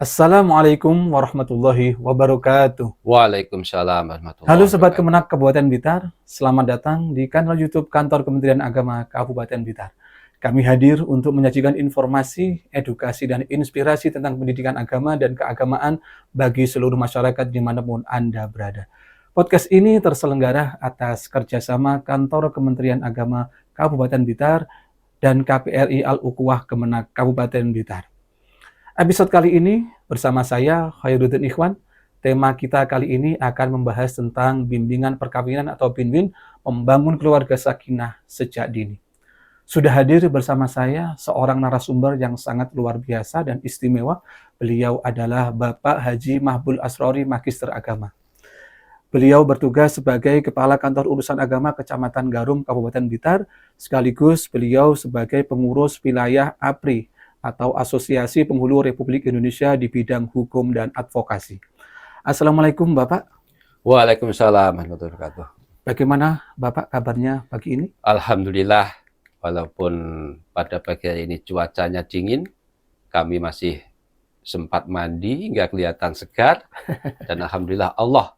Assalamualaikum warahmatullahi wabarakatuh. Waalaikumsalam Halo warahmatullahi Sobat wabarakatuh. Kemenak Kabupaten Blitar, selamat datang di kanal YouTube Kantor Kementerian Agama Kabupaten Blitar. Kami hadir untuk menyajikan informasi, edukasi, dan inspirasi tentang pendidikan agama dan keagamaan bagi seluruh masyarakat dimanapun Anda berada. Podcast ini terselenggara atas kerjasama Kantor Kementerian Agama Kabupaten Blitar dan KPRI Al-Ukhuwah Kemenak Kabupaten Blitar. Episode kali ini bersama saya, Khairuddin Ikhwan. Tema kita kali ini akan membahas tentang bimbingan perkawinan atau BINWIN, membangun keluarga sakinah sejak dini. Sudah hadir bersama saya seorang narasumber yang sangat luar biasa dan istimewa. Beliau adalah Bapak Haji Mahbul Asrori, Magister Agama. Beliau bertugas sebagai Kepala Kantor Urusan Agama Kecamatan Garum, Kabupaten Blitar, sekaligus beliau sebagai pengurus wilayah APRI, atau Asosiasi Penghulu Republik Indonesia di bidang hukum dan advokasi. Assalamualaikum Bapak. Waalaikumsalam warahmatullahi wabarakatuh. Bagaimana Bapak kabarnya pagi ini? Alhamdulillah, walaupun pada pagi hari ini cuacanya dingin, kami masih sempat mandi hingga kelihatan segar, dan alhamdulillah Allah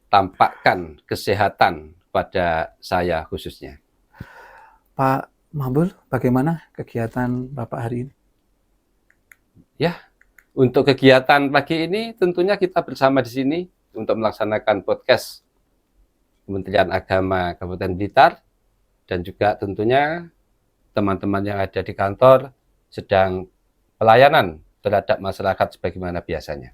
tampakkan kesehatan pada saya khususnya. Pak Mahbul, bagaimana kegiatan Bapak hari ini? Ya, untuk kegiatan pagi ini tentunya kita bersama di sini untuk melaksanakan podcast Kementerian Agama Kabupaten Blitar, dan juga tentunya teman-teman yang ada di kantor sedang pelayanan terhadap masyarakat sebagaimana biasanya.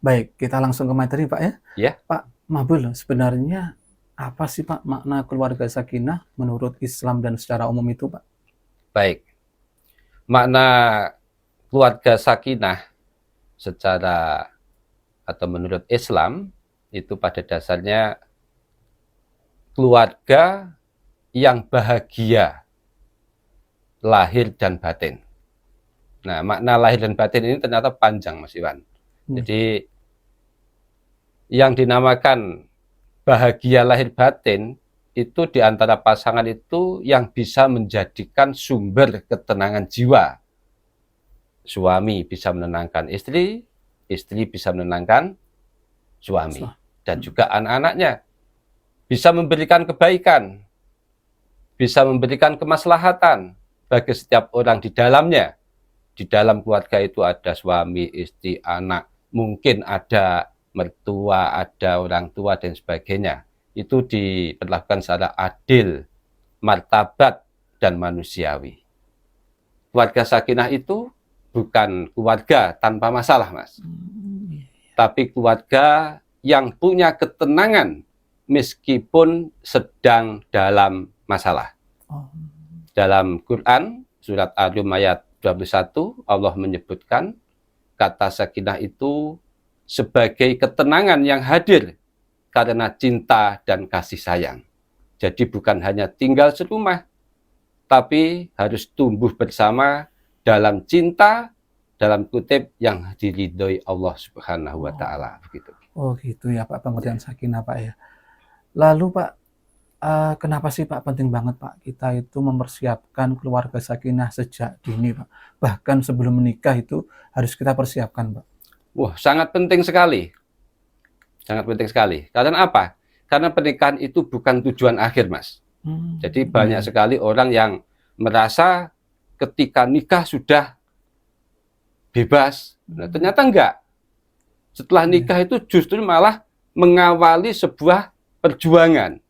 Baik, kita langsung ke materi Pak ya. Ya. Pak Mahbul, sebenarnya apa sih Pak makna keluarga sakinah menurut Islam dan secara umum itu Pak? Baik, makna keluarga sakinah secara atau menurut Islam itu pada dasarnya keluarga yang bahagia lahir dan batin. Nah, makna lahir dan batin ini ternyata panjang Mas Iwan. Jadi yang dinamakan bahagia lahir batin itu di antara pasangan itu yang bisa menjadikan sumber ketenangan jiwa. Suami bisa menenangkan istri, istri bisa menenangkan suami, dan juga anak-anaknya. Bisa memberikan kebaikan, bisa memberikan kemaslahatan bagi setiap orang di dalamnya. Di dalam keluarga itu ada suami, istri, anak, mungkin ada mertua, ada orang tua, dan sebagainya. Itu diperlakukan secara adil, martabat, dan manusiawi. Keluarga sakinah itu bukan keluarga tanpa masalah, Mas. Tapi keluarga yang punya ketenangan meskipun sedang dalam masalah. Dalam Quran, surat Ar-Rum ayat 21, Allah menyebutkan kata sakinah itu sebagai ketenangan yang hadir karena cinta dan kasih sayang. Jadi bukan hanya tinggal serumah, tapi harus tumbuh bersama dalam cinta, dalam kutip yang diridhoi Allah Subhanahu wa Ta'ala, begitu. Oh gitu ya Pak, pengertian sakinah Pak ya. Lalu Pak, kenapa sih Pak penting banget Pak kita itu mempersiapkan keluarga sakinah sejak dini Pak? Bahkan sebelum menikah itu harus kita persiapkan Pak. Wah, sangat penting sekali. Sangat penting sekali. Karena apa? Karena pernikahan itu bukan tujuan akhir, Mas. Jadi banyak sekali orang yang merasa ketika nikah sudah bebas. Nah, ternyata enggak. Setelah nikah itu justru malah mengawali sebuah perjuangan.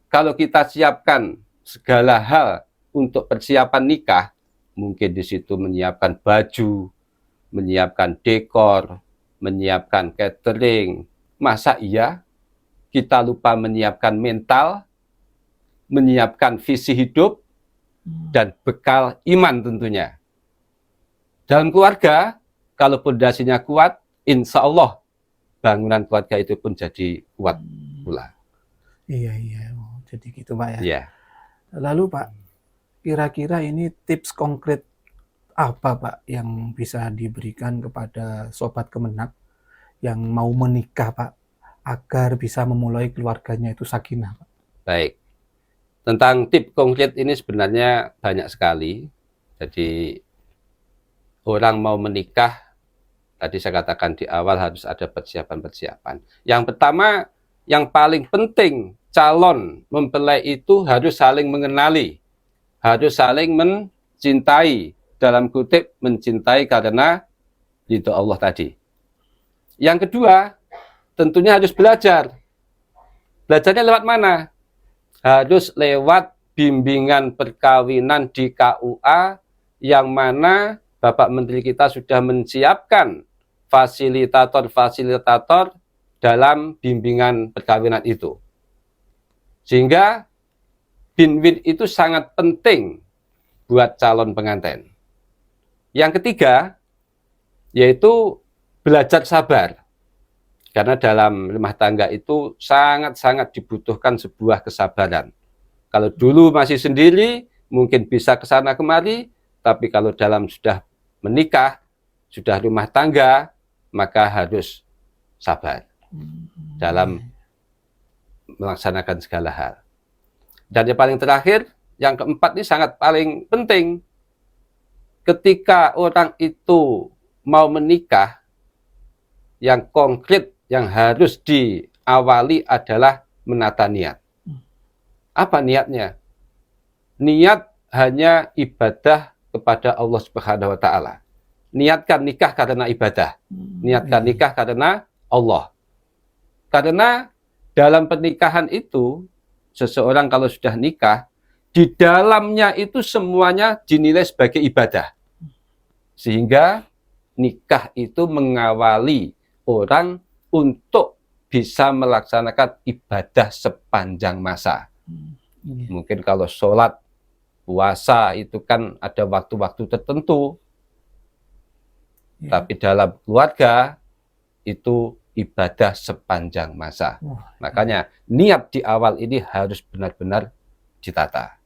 Kalau kita siapkan segala hal untuk persiapan nikah, mungkin di situ menyiapkan baju, menyiapkan dekor, menyiapkan catering. Masa iya kita lupa menyiapkan mental, menyiapkan visi hidup, dan bekal iman tentunya. Dalam keluarga, kalau pondasinya kuat, insya Allah bangunan keluarga itu pun jadi kuat pula. Iya. Oh, jadi gitu Pak ya. Iya. Lalu Pak, kira-kira ini tips konkret apa Pak yang bisa diberikan kepada Sobat Kemenak yang mau menikah Pak, agar bisa memulai keluarganya itu sakinah Pak? Baik. Tentang tip konkret ini sebenarnya banyak sekali. Jadi orang mau menikah, tadi saya katakan di awal harus ada persiapan-persiapan. Yang pertama, yang paling penting, calon mempelai itu harus saling mengenali, harus saling mencintai, dalam kutip mencintai karena ridho Allah tadi. Yang kedua, tentunya harus belajar. Belajarnya lewat mana? Harus lewat bimbingan perkawinan di KUA, yang mana Bapak Menteri kita sudah menyiapkan fasilitator-fasilitator dalam bimbingan perkawinan itu. Sehingga BINWIN itu sangat penting buat calon pengantin. Yang ketiga, yaitu belajar sabar. Karena dalam rumah tangga itu sangat-sangat dibutuhkan sebuah kesabaran. Kalau dulu masih sendiri, mungkin bisa ke sana kemari, tapi kalau dalam sudah menikah, sudah rumah tangga, maka harus sabar dalam melaksanakan segala hal. Dan yang paling terakhir, yang keempat ini sangat paling penting. Ketika orang itu mau menikah, yang konkret yang harus diawali adalah menata niat. Apa niatnya? Niat hanya ibadah kepada Allah Subhanahu wa Ta'ala. Niatkan nikah karena ibadah. Niatkan nikah karena Allah. Karena dalam pernikahan itu, seseorang kalau sudah nikah, di dalamnya itu semuanya dinilai sebagai ibadah. Sehingga nikah itu mengawali orang untuk bisa melaksanakan ibadah sepanjang masa. Mungkin kalau sholat, puasa itu kan ada waktu-waktu tertentu. Tapi dalam keluarga itu ibadah sepanjang masa. Makanya niat di awal ini harus benar-benar ditata.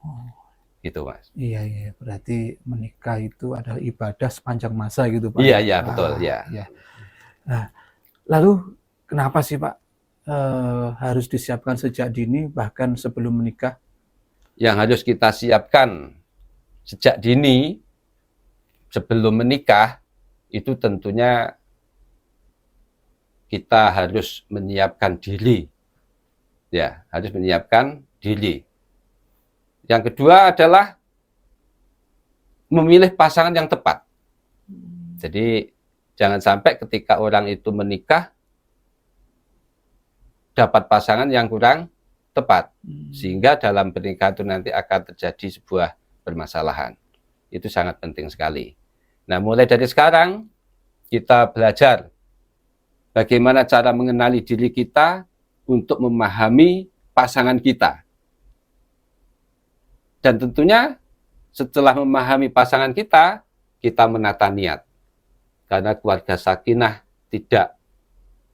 Gitu, Mas. Iya. Berarti menikah itu adalah ibadah sepanjang masa gitu, Pak. Iya, betul. Ya. Nah, lalu kenapa sih, Pak, harus disiapkan sejak dini bahkan sebelum menikah? Yang harus kita siapkan sejak dini sebelum menikah itu tentunya kita harus menyiapkan diri. Ya, harus menyiapkan diri. Yang kedua adalah memilih pasangan yang tepat. Jadi jangan sampai ketika orang itu menikah dapat pasangan yang kurang tepat, sehingga dalam pernikahan itu nanti akan terjadi sebuah permasalahan. Itu sangat penting sekali. Nah, mulai dari sekarang kita belajar bagaimana cara mengenali diri kita untuk memahami pasangan kita. Dan tentunya setelah memahami pasangan kita, kita menata niat. Karena keluarga sakinah tidak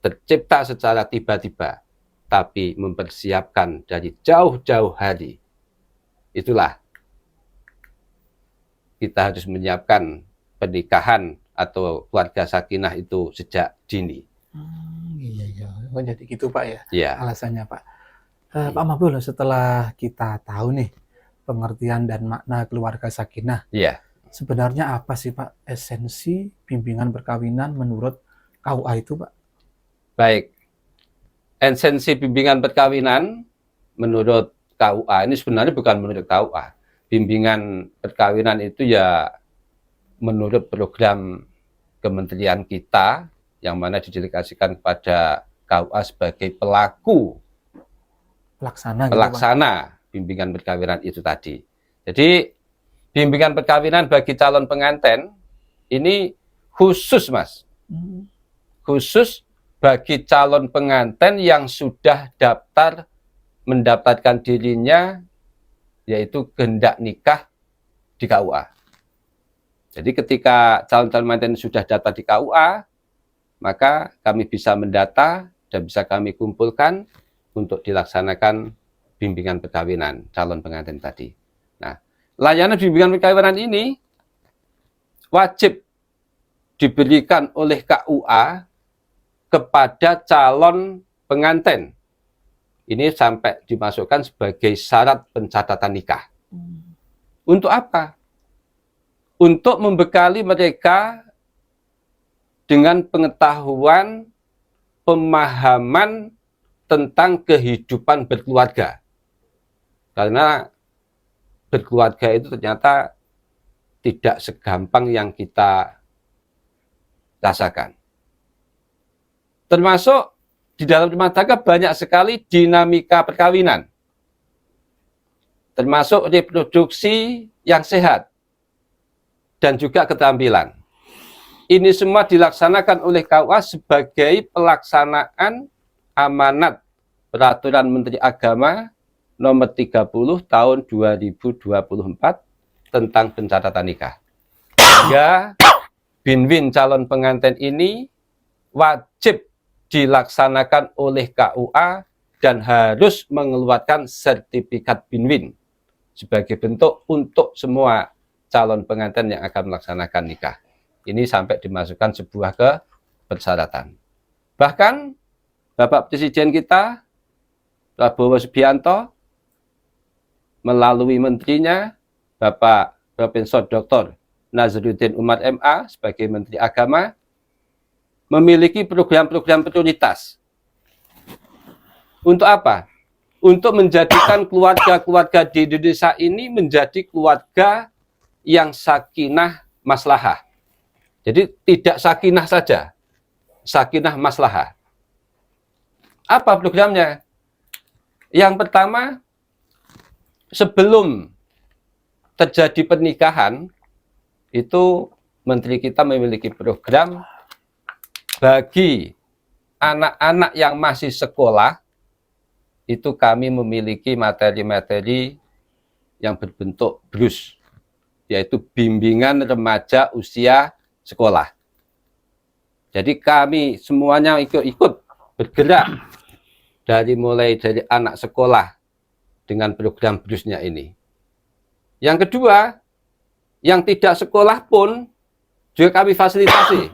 tercipta secara tiba-tiba, tapi mempersiapkan dari jauh-jauh hari. Itulah kita harus menyiapkan pernikahan atau keluarga sakinah itu sejak dini. Iya. Oh, jadi gitu, Pak, ya? Iya. Alasannya, Pak. Pak Mabul, setelah kita tahu nih pengertian dan makna keluarga sakinah, Iya. sebenarnya apa sih, Pak, esensi bimbingan perkawinan menurut KUA itu, Pak? Baik. Esensi bimbingan perkawinan menurut KUA ini sebenarnya bukan menurut KUA. Bimbingan perkawinan itu ya menurut program kementerian kita, yang mana didelegasikan kepada KUA sebagai pelaku pelaksana bimbingan perkawinan itu tadi. Jadi bimbingan perkawinan bagi calon pengantin ini khusus, Mas. Khusus bagi calon pengantin yang sudah mendaftarkan dirinya, yaitu kehendak nikah di KUA. Jadi ketika calon pengantin sudah daftar di KUA, maka kami bisa mendata dan bisa kami kumpulkan untuk dilaksanakan bimbingan perkawinan calon pengantin tadi. Nah, layanan bimbingan perkawinan ini wajib diberikan oleh KUA kepada calon pengantin Ini sampai dimasukkan sebagai syarat pencatatan nikah. Untuk apa? Untuk membekali mereka dengan pengetahuan, pemahaman tentang kehidupan berkeluarga. Karena berkeluarga itu ternyata tidak segampang yang kita rasakan. Termasuk di dalam rumah tangga banyak sekali dinamika perkawinan. Termasuk reproduksi yang sehat dan juga keterampilan. Ini semua dilaksanakan oleh KUA sebagai pelaksanaan amanat Peraturan Menteri Agama Nomor 30 Tahun 2024 tentang pencatatan nikah. Sehingga binwin calon pengantin ini wajib dilaksanakan oleh KUA dan harus mengeluarkan sertifikat binwin sebagai bentuk untuk semua calon pengantin yang akan melaksanakan nikah. Ini sampai dimasukkan sebuah persyaratan. Bahkan Bapak Presiden kita, Prabowo Subianto, melalui menterinya, Bapak Profesor Dr. Nazarudin Umar MA sebagai Menteri Agama, memiliki program-program prioritas. Untuk apa? Untuk menjadikan keluarga-keluarga di Indonesia ini menjadi keluarga yang sakinah maslahah. Jadi tidak sakinah saja, sakinah maslahah. Apa programnya? Yang pertama, sebelum terjadi pernikahan, itu Menteri kita memiliki program bagi anak-anak yang masih sekolah, itu kami memiliki materi-materi yang berbentuk BRUS, yaitu bimbingan remaja usia sekolah. Jadi kami semuanya ikut bergerak mulai dari anak sekolah dengan program BRUS-nya ini. Yang kedua, yang tidak sekolah pun juga kami fasilitasi.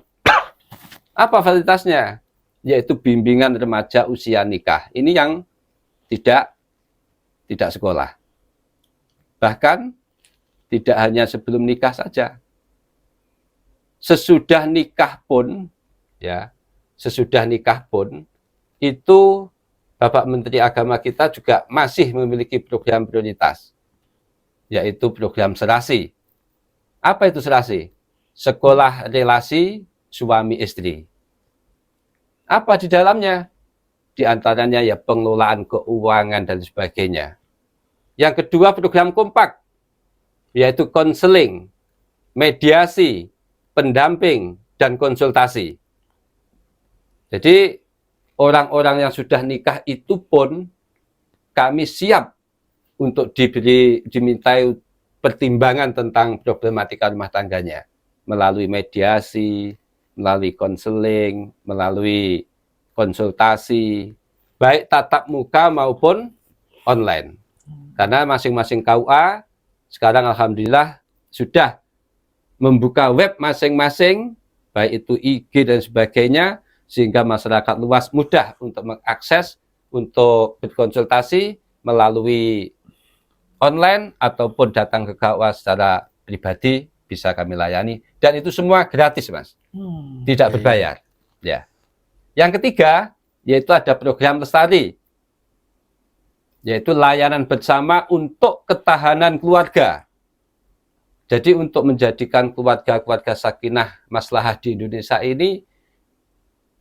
Apa fasilitasnya? Yaitu bimbingan remaja usia nikah. Ini yang tidak sekolah. Bahkan tidak hanya sebelum nikah saja. Sesudah nikah pun, ya, sesudah nikah pun itu Bapak Menteri Agama kita juga masih memiliki program prioritas, yaitu program serasi. Apa itu serasi? Sekolah relasi suami istri. Apa di dalamnya? Di antaranya ya pengelolaan keuangan dan sebagainya. Yang kedua program kompak, yaitu konseling, mediasi, pendamping, dan konsultasi. Jadi orang-orang yang sudah nikah itu pun kami siap untuk dimintai pertimbangan tentang problematika rumah tangganya melalui mediasi, melalui konseling, melalui konsultasi, baik tatap muka maupun online. Karena masing-masing KUA sekarang alhamdulillah sudah membuka web masing-masing, baik itu IG dan sebagainya, sehingga masyarakat luas mudah untuk mengakses, untuk berkonsultasi melalui online ataupun datang ke KUA secara pribadi bisa kami layani, dan itu semua gratis, Mas. Tidak berbayar. Ya. Yang ketiga, yaitu ada program lestari, yaitu layanan bersama untuk ketahanan keluarga. Jadi untuk menjadikan keluarga-keluarga sakinah maslahah di Indonesia ini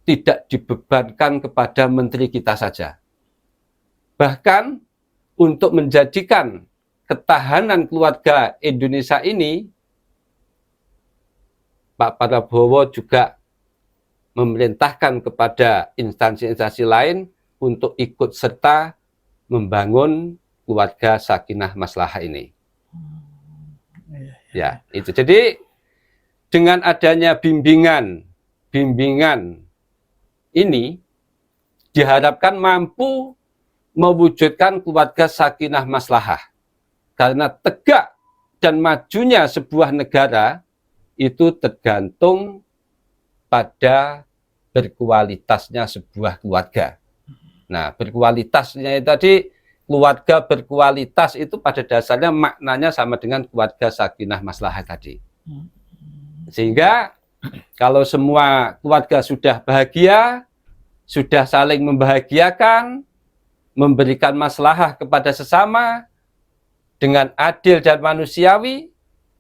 tidak dibebankan kepada menteri kita saja. Bahkan untuk menjadikan ketahanan keluarga Indonesia ini, Pak Prabowo juga memerintahkan kepada instansi-instansi lain untuk ikut serta membangun keluarga sakinah maslahah ini. Ya, itu. Jadi dengan adanya bimbingan ini diharapkan mampu mewujudkan keluarga sakinah maslahah. Karena tegak dan majunya sebuah negara itu tergantung pada berkualitasnya sebuah keluarga. Nah, berkualitasnya itu tadi, keluarga berkualitas itu pada dasarnya maknanya sama dengan keluarga sakinah maslahah tadi. Sehingga kalau semua keluarga sudah bahagia, sudah saling membahagiakan, memberikan maslahah kepada sesama dengan adil dan manusiawi,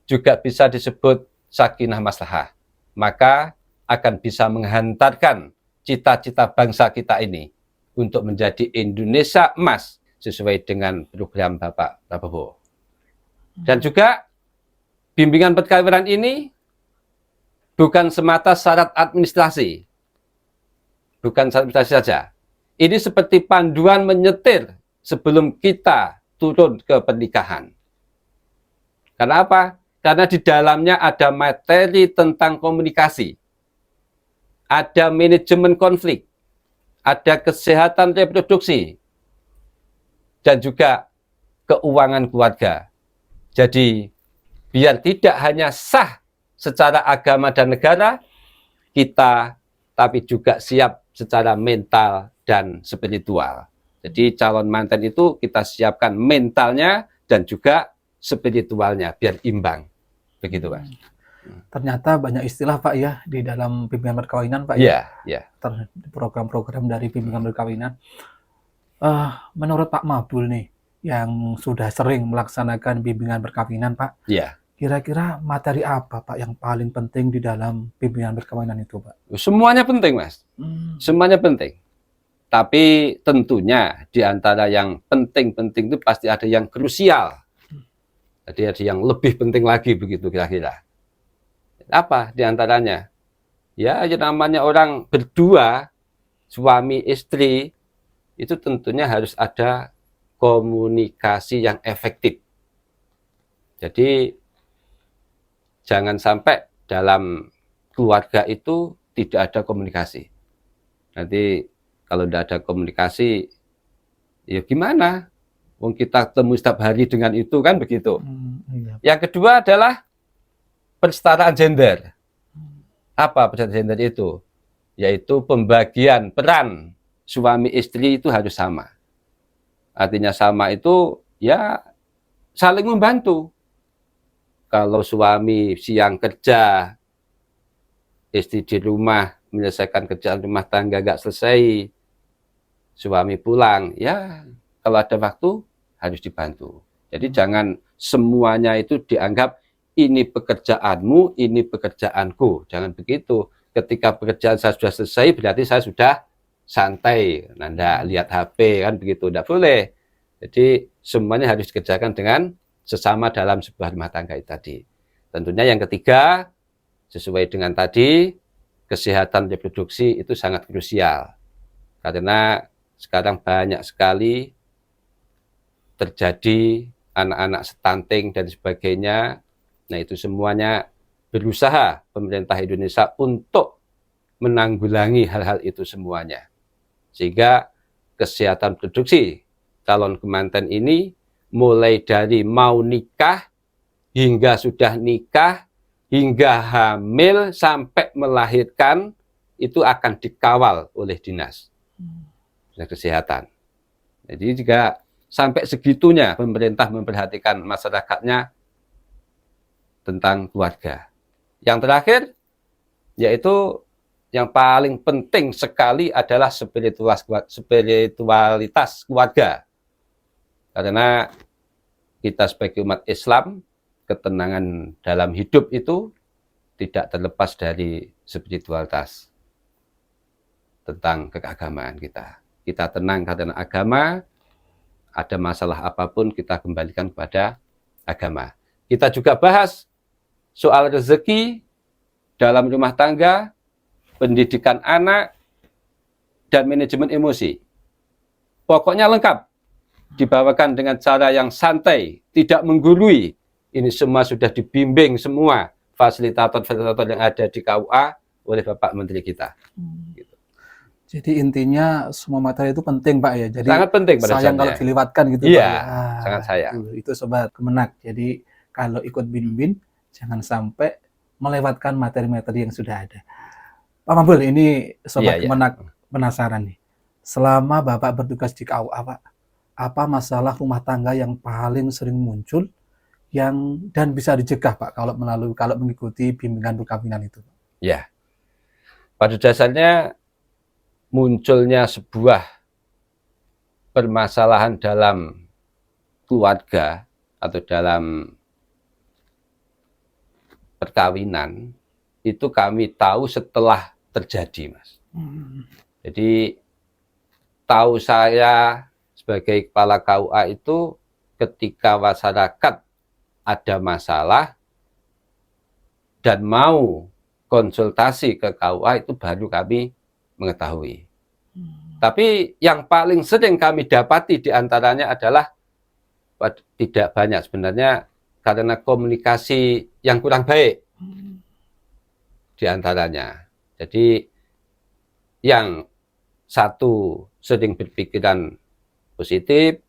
juga bisa disebut sakinah maslahah. Maka akan bisa menghantarkan cita-cita bangsa kita ini untuk menjadi Indonesia emas sesuai dengan program Bapak Prabowo. Dan juga bimbingan perkawinan ini bukan semata syarat administrasi. Bukan syarat administrasi saja. Ini seperti panduan menyetir sebelum kita turun ke pernikahan. Karena apa? Karena di dalamnya ada materi tentang komunikasi, ada manajemen konflik, ada kesehatan reproduksi, dan juga keuangan keluarga. Jadi, biar tidak hanya sah secara agama dan negara, kita tapi juga siap secara mental dan spiritual. Jadi, calon manten itu kita siapkan mentalnya dan juga spiritualnya, biar imbang. Begitu, Mas. Ternyata banyak istilah Pak ya di dalam bimbingan perkawinan Pak Iya, ya. Program-program dari bimbingan perkawinan. Menurut Pak Mabul nih, yang sudah sering melaksanakan bimbingan perkawinan Pak, iya. kira-kira materi apa Pak yang paling penting di dalam bimbingan perkawinan itu Pak? Semuanya penting, Mas. Semuanya penting. Tapi tentunya di antara yang penting-penting itu pasti ada yang krusial. Jadi ada yang lebih penting lagi begitu kira-kira. Apa di antaranya? Ya, namanya orang berdua, suami istri, itu tentunya harus ada komunikasi yang efektif. Jadi jangan sampai dalam keluarga itu tidak ada komunikasi. Nanti kalau tidak ada komunikasi, ya gimana? Wong kita ketemu setiap hari dengan itu kan begitu. Iya. Yang kedua adalah penistaan gender. Apa penistaan gender itu? Yaitu pembagian peran suami istri itu harus sama. Artinya sama itu ya saling membantu. Kalau suami siang kerja, istri di rumah menyelesaikan kerjaan rumah tangga gak selesai, suami pulang, ya kalau ada waktu harus dibantu. Jadi jangan semuanya itu dianggap ini pekerjaanmu, ini pekerjaanku. Jangan begitu. Ketika pekerjaan saya sudah selesai, berarti saya sudah santai. Nanda lihat HP, kan begitu. Tidak boleh. Jadi semuanya harus dikerjakan dengan sesama dalam sebuah rumah tangga itu tadi. Tentunya yang ketiga, sesuai dengan tadi, kesehatan reproduksi itu sangat krusial. Karena sekarang banyak sekali terjadi anak-anak stunting dan sebagainya. Nah, itu semuanya berusaha pemerintah Indonesia untuk menanggulangi hal-hal itu semuanya. Sehingga kesehatan reproduksi calon kemanten ini mulai dari mau nikah, hingga sudah nikah, hingga hamil, sampai melahirkan, itu akan dikawal oleh dinas kesehatan. Jadi juga sampai segitunya pemerintah memperhatikan masyarakatnya tentang keluarga. Yang terakhir, yaitu yang paling penting sekali adalah spiritualitas keluarga. Karena kita sebagai umat Islam, ketenangan dalam hidup itu tidak terlepas dari spiritualitas tentang keagamaan kita. Kita tenang karena agama, ada masalah apapun kita kembalikan kepada agama. Kita juga bahas soal rezeki dalam rumah tangga, pendidikan anak, dan manajemen emosi. Pokoknya lengkap. Dibawakan dengan cara yang santai, tidak menggurui. Ini semua sudah dibimbing semua fasilitator-fasilitator yang ada di KUA oleh Bapak Menteri kita. Gitu. Jadi intinya semua materi itu penting Pak ya. Jadi sangat penting pada sayang kalau dilewatkan gitu iya, Pak ya. Sangat sayang. Itu Sobat Kemenak. Jadi kalau ikut bimbing jangan sampai melewatkan materi-materi yang sudah ada. Pak Mabul, ini Sobat Kemenak penasaran nih. selama Bapak bertugas di KUA, Pak, apa masalah rumah tangga yang paling sering muncul dan bisa dicegah, Pak, kalau mengikuti bimbingan perkawinan itu? Ya, pada dasarnya munculnya sebuah permasalahan dalam keluarga atau dalam perkawinan itu kami tahu setelah terjadi, Mas. Jadi tahu saya sebagai kepala KUA itu ketika masyarakat ada masalah dan mau konsultasi ke KUA itu baru kami mengetahui. Tapi yang paling sering kami dapati diantaranya adalah tidak banyak sebenarnya karena komunikasi yang kurang baik diantaranya. Jadi yang satu sering berpikiran positif,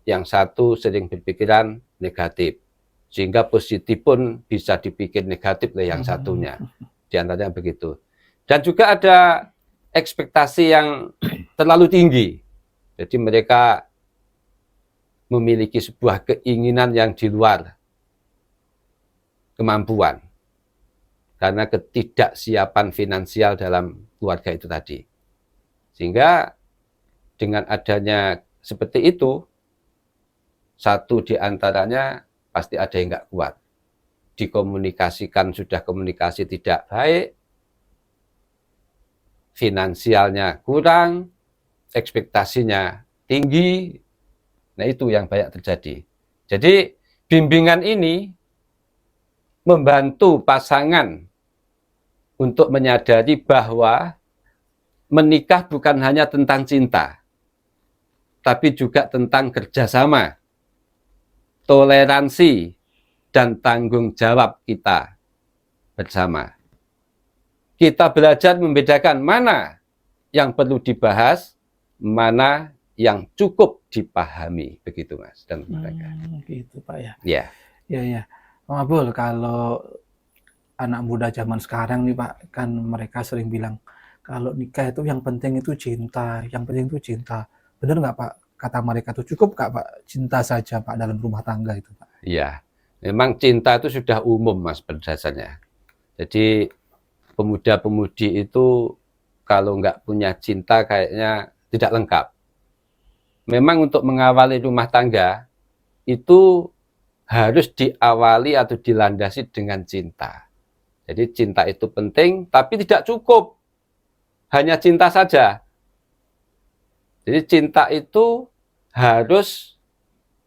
yang satu sering berpikiran negatif. Sehingga positif pun bisa dipikir negatif oleh yang satunya. Diantaranya begitu. Dan juga ada ekspektasi yang terlalu tinggi. Jadi mereka memiliki sebuah keinginan yang di luar kemampuan. Karena ketidaksiapan finansial dalam keluarga itu tadi. Sehingga dengan adanya seperti itu, satu di antaranya pasti ada yang nggak kuat. Dikomunikasikan sudah komunikasi tidak baik, finansialnya kurang, ekspektasinya tinggi. Nah itu yang banyak terjadi. Jadi bimbingan ini membantu pasangan untuk menyadari bahwa menikah bukan hanya tentang cinta, tapi juga tentang kerjasama, toleransi, dan tanggung jawab kita bersama. Kita belajar membedakan mana yang perlu dibahas, mana yang cukup dipahami, begitu Mas dan mereka. Gitu Pak ya. Ya. Ya. Pak Mabul, kalau anak muda zaman sekarang nih Pak, kan mereka sering bilang kalau nikah itu yang penting itu cinta, yang penting itu cinta. Benar nggak Pak? Kata mereka itu cukup nggak Pak? Cinta saja Pak dalam rumah tangga itu Pak? Iya, memang cinta itu sudah umum Mas berdasarnya. Jadi pemuda-pemudi itu kalau nggak punya cinta kayaknya tidak lengkap. Memang untuk mengawali rumah tangga itu harus diawali atau dilandasi dengan cinta. Jadi cinta itu penting, tapi tidak cukup hanya cinta saja. Jadi cinta itu harus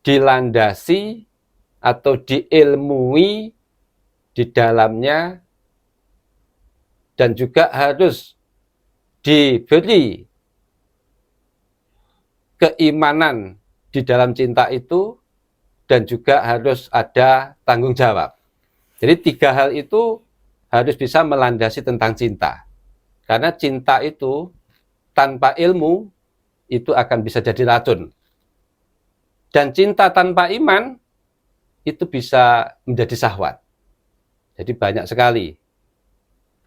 dilandasi atau diilmui di dalamnya dan juga harus diberi keimanan di dalam cinta itu dan juga harus ada tanggung jawab. Jadi tiga hal itu harus bisa melandasi tentang cinta. Karena cinta itu tanpa ilmu itu akan bisa jadi racun. Dan cinta tanpa iman itu bisa menjadi syahwat. Jadi banyak sekali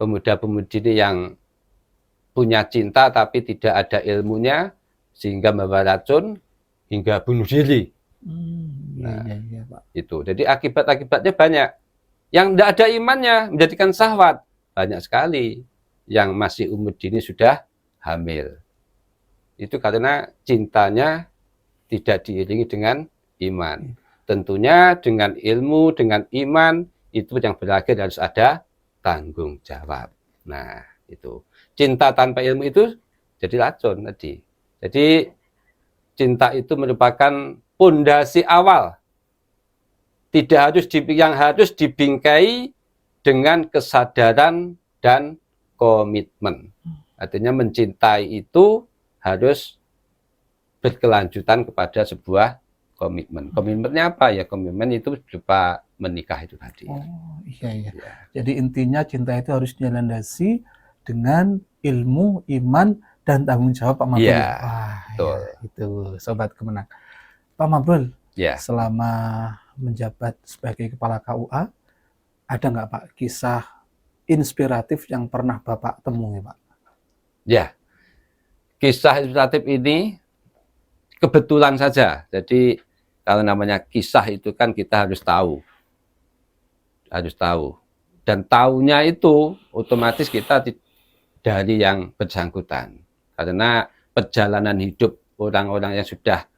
pemuda-pemudi yang punya cinta tapi tidak ada ilmunya sehingga membawa racun hingga bunuh diri. Iya, Pak. Itu. Jadi akibat-akibatnya banyak. Yang tidak ada imannya menjadikan syahwat banyak sekali. Yang masih umur dini sudah hamil. Itu karena cintanya tidak diiringi dengan iman. Tentunya dengan ilmu, dengan iman, itu yang berakhir harus ada tanggung jawab. Nah, itu. Cinta tanpa ilmu itu jadi racun tadi. Jadi cinta itu merupakan pondasi awal. Tidak harus yang harus dibingkai dengan kesadaran dan komitmen. Artinya mencintai itu harus berkelanjutan kepada sebuah komitmen. Komitmennya apa ya? Komitmen itu berupa menikah itu tadi. Oh, iya. Jadi intinya cinta itu harus dilandasi dengan ilmu, iman, dan tanggung jawab Pak Mabul. Iya, betul. Ya, itu Sobat Kemenang. Pak Mabul, selama menjabat sebagai Kepala KUA, ada nggak Pak kisah inspiratif yang pernah Bapak temui Pak? Ya, kisah inspiratif ini kebetulan saja. Jadi kalau namanya kisah itu kan kita harus tahu. Dan tahunya itu otomatis kita dari yang bersangkutan. Karena perjalanan hidup orang-orang yang sudah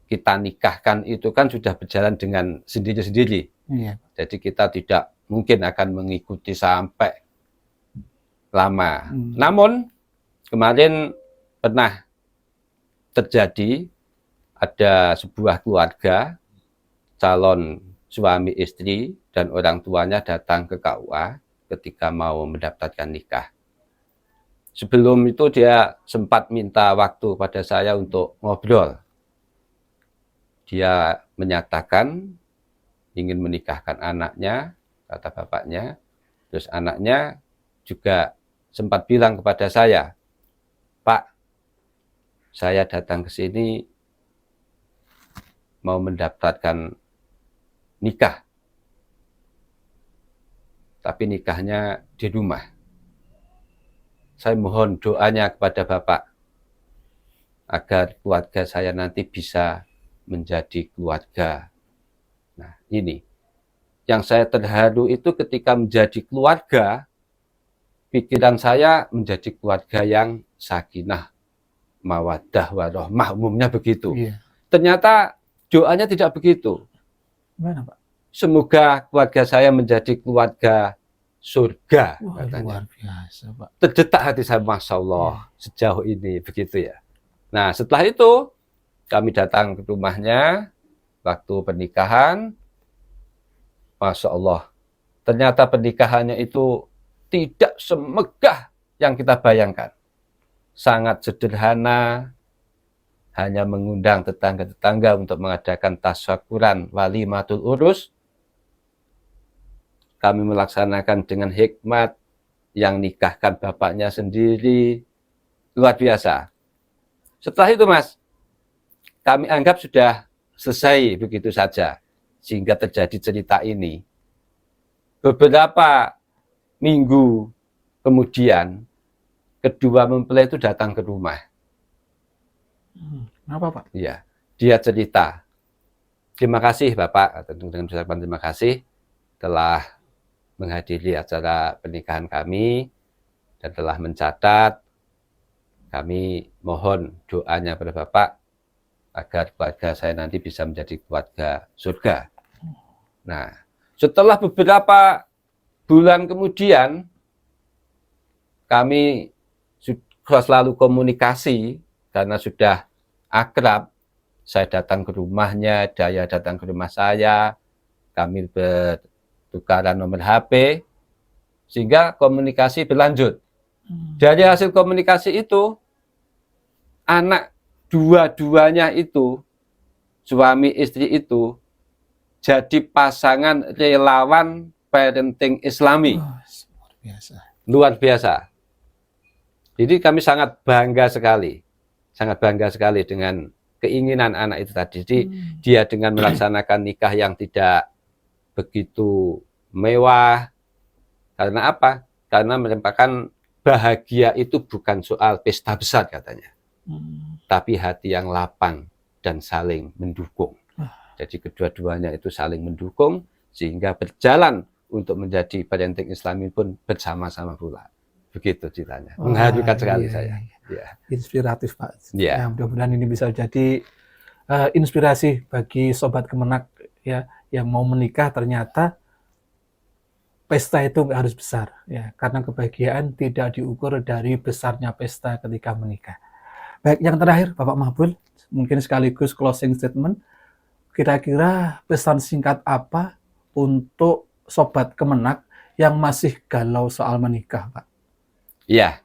kita nikahkan itu kan sudah berjalan dengan sendiri-sendiri. Iya. Jadi kita tidak mungkin akan mengikuti sampai lama. Namun kemarin pernah terjadi ada sebuah keluarga calon suami istri dan orang tuanya datang ke KUA ketika mau mendaftarkan nikah. Sebelum itu dia sempat minta waktu pada saya untuk ngobrol. Dia menyatakan ingin menikahkan anaknya, kata bapaknya. Terus anaknya juga sempat bilang kepada saya, "Pak, saya datang ke sini mau mendaftarkan nikah. Tapi nikahnya di rumah. Saya mohon doanya kepada Bapak agar keluarga saya nanti bisa menjadi keluarga." Nah, ini yang saya terharu itu ketika menjadi keluarga, pikiran saya menjadi keluarga yang sakinah, mawaddah, warahmah, umumnya begitu. Iya. Ternyata doanya tidak begitu. Gimana, Pak? Semoga keluarga saya menjadi keluarga surga. Wah, luar biasa, Pak. Terdetak hati saya, Masya Allah, sejauh ini begitu ya. Nah, setelah itu kami datang ke rumahnya waktu pernikahan. Masya Allah, ternyata pernikahannya itu tidak semegah yang kita bayangkan. Sangat sederhana, hanya mengundang tetangga-tetangga untuk mengadakan tasyakuran walimatul urus. Kami melaksanakan dengan hikmat, yang nikahkan bapaknya sendiri, luar biasa. Setelah itu, Mas, kami anggap sudah selesai begitu saja, sehingga terjadi cerita ini. Beberapa minggu kemudian, kedua mempelai itu datang ke rumah. Kenapa, Pak? Iya, dia cerita, "Terima kasih Bapak," dengan ucapan terima kasih telah menghadiri acara pernikahan kami dan telah mencatat. Kami mohon doanya pada Bapak agar keluarga saya nanti bisa menjadi keluarga surga. Nah, setelah beberapa bulan kemudian, kami selalu komunikasi karena sudah akrab. Saya datang ke rumahnya, dia datang ke rumah saya, kami bertukaran nomor HP, sehingga komunikasi berlanjut. Dari hasil komunikasi itu, anak dua-duanya itu, suami istri itu, jadi pasangan relawan parenting Islami. Luar biasa. Luar biasa. Jadi kami sangat bangga sekali dengan keinginan anak itu tadi. Jadi dia dengan melaksanakan nikah yang tidak begitu mewah. Karena apa? Karena merupakan bahagia itu bukan soal pesta besar katanya. Tapi hati yang lapang dan saling mendukung. Jadi kedua-duanya itu saling mendukung sehingga berjalan untuk menjadi parenting Islami pun bersama-sama pula. Begitu ceritanya. Mengharukan sekali saya. Ya. Inspiratif, Pak. Ya. Ya, mudah-mudahan ini bisa jadi inspirasi bagi sobat Kemenak ya yang mau menikah. Ternyata pesta itu nggak harus besar ya, karena kebahagiaan tidak diukur dari besarnya pesta ketika menikah. Baik, yang terakhir Bapak Mahbul, mungkin sekaligus closing statement. Kira-kira pesan singkat apa untuk sobat Kemenak yang masih galau soal menikah, Pak? Ya,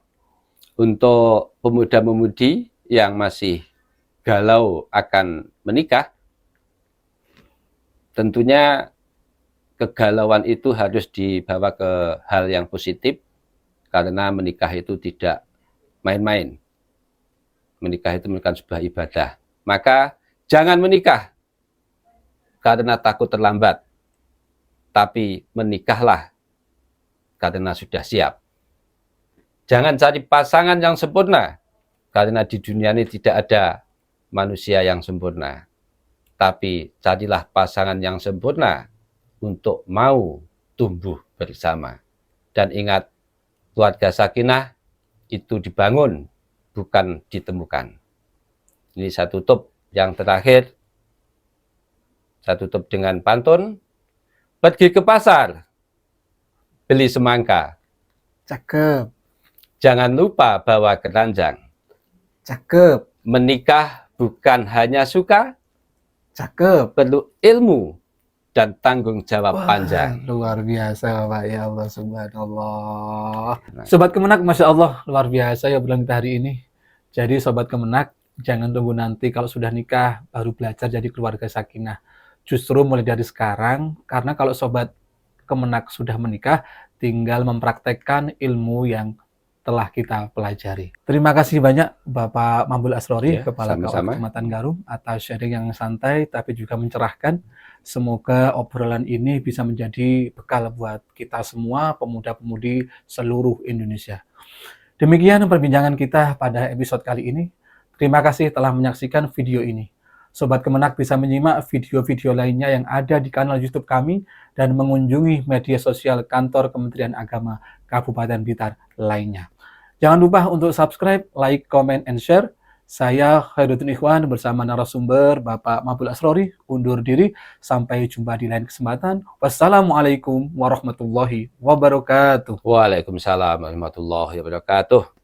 untuk pemuda-pemudi yang masih galau akan menikah, tentunya kegalauan itu harus dibawa ke hal yang positif, karena menikah itu tidak main-main. Menikah itu merupakan sebuah ibadah. Maka jangan menikah karena takut terlambat, tapi menikahlah karena sudah siap. Jangan cari pasangan yang sempurna, Karena di dunia ini tidak ada manusia yang sempurna. Tapi carilah pasangan yang sempurna untuk mau tumbuh bersama. Dan ingat, keluarga sakinah itu dibangun, bukan ditemukan. Ini saya tutup yang terakhir. Saya tutup dengan pantun. Pergi ke pasar, beli semangka. Cakep. Jangan lupa bawa keranjang. Cakep. Menikah bukan hanya suka, Cakep. perlu ilmu dan tanggung jawab panjang. Luar biasa Bapak, ya Allah, subhanallah. Sobat Kemenak, Masya Allah, luar biasa ya bulan kita hari ini. Jadi Sobat Kemenak, jangan tunggu nanti kalau sudah nikah, baru belajar jadi keluarga sakinah. Justru mulai dari sekarang, karena kalau Sobat Kemenak sudah menikah, tinggal mempraktekkan ilmu yang telah kita pelajari. Terima kasih banyak Bapak Mambul Asrori, Kepala KUA Kecamatan Garum, atas sharing yang santai tapi juga mencerahkan. Semoga obrolan ini bisa menjadi bekal buat kita semua, pemuda-pemudi seluruh Indonesia. Demikian perbincangan kita pada episode kali ini. Terima kasih telah menyaksikan video ini. Sobat Kemenak bisa menyimak video-video lainnya yang ada di kanal YouTube kami dan mengunjungi media sosial Kantor Kementerian Agama Kabupaten Blitar lainnya. Jangan lupa untuk subscribe, like, comment, and share. Saya Khairuddin Ikhwan bersama narasumber Bapak Mambul Asrori undur diri. Sampai jumpa di lain kesempatan. Wassalamualaikum warahmatullahi wabarakatuh. Waalaikumsalam warahmatullahi wabarakatuh.